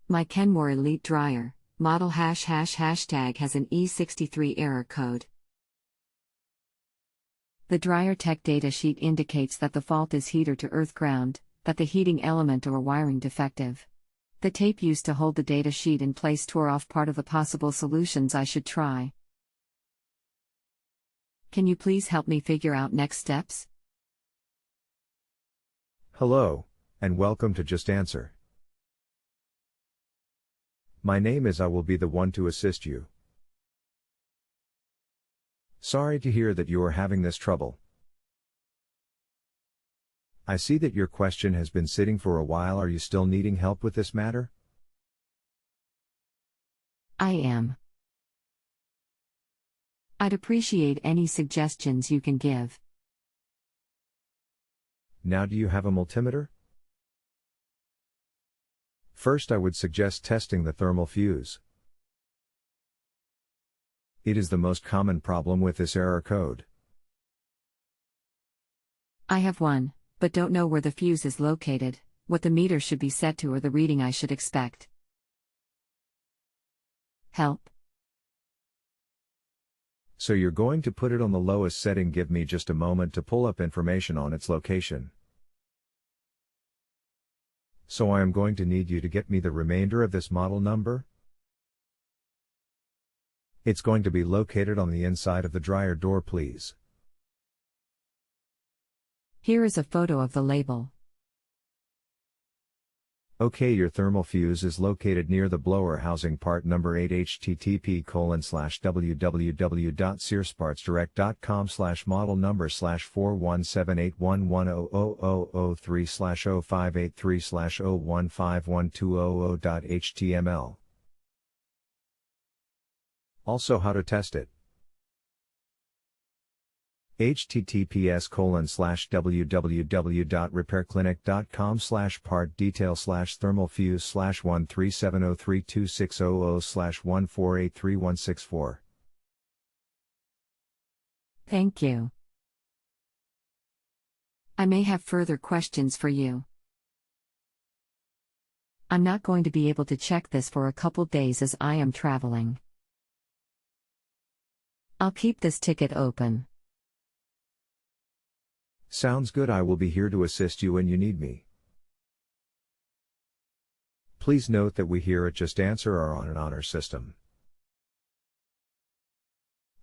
My Kenmore Elite Dryer, model ### has an E63 error code. The dryer tech data sheet indicates that the fault is heater to earth ground, that the heating element or wiring defective. The tape used to hold the data sheet in place tore off part of the possible solutions I should try. Can you please help me figure out next steps? Hello, and welcome to JustAnswer. My name is I will be the one to assist you. Sorry to hear that you are having this trouble. I see that your question has been sitting for a while. Are you still needing help with this matter? I am. I'd appreciate any suggestions you can give. Now, do you have a multimeter? First, I would suggest testing the thermal fuse. It is the most common problem with this error code. I have one, but don't know where the fuse is located, what the meter should be set to, or the reading I should expect. Help. So you're going to put it on the lowest setting. Give me just a moment to pull up information on its location. So I am going to need you to get me the remainder of this model number. It's going to be located on the inside of the dryer door, please. Here is a photo of the label. Okay, your thermal fuse is located near the blower housing part number 8. http://www.searspartsdirect.com/model number /41781100003/0583/0151200.html. Also, how to test it. https://www.repairclinic.com/part detail/thermal fuse/137032600/1483164. Thank you. I may have further questions for you. I'm not going to be able to check this for a couple days as I am traveling. I'll keep this ticket open. Sounds good. I will be here to assist you when you need me. Please note that we here at JustAnswer are on an honor system.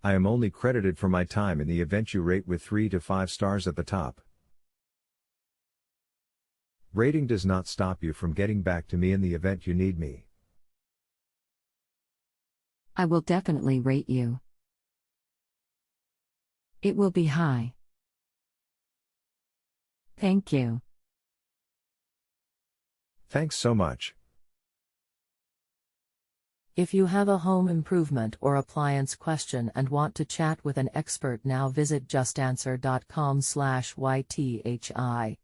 I am only credited for my time in the event you rate with 3 to 5 stars at the top. Rating does not stop you from getting back to me in the event you need me. I will definitely rate you. It will be high. Thank you. Thanks so much. If you have a home improvement or appliance question and want to chat with an expert, now visit justanswer.com/ythi.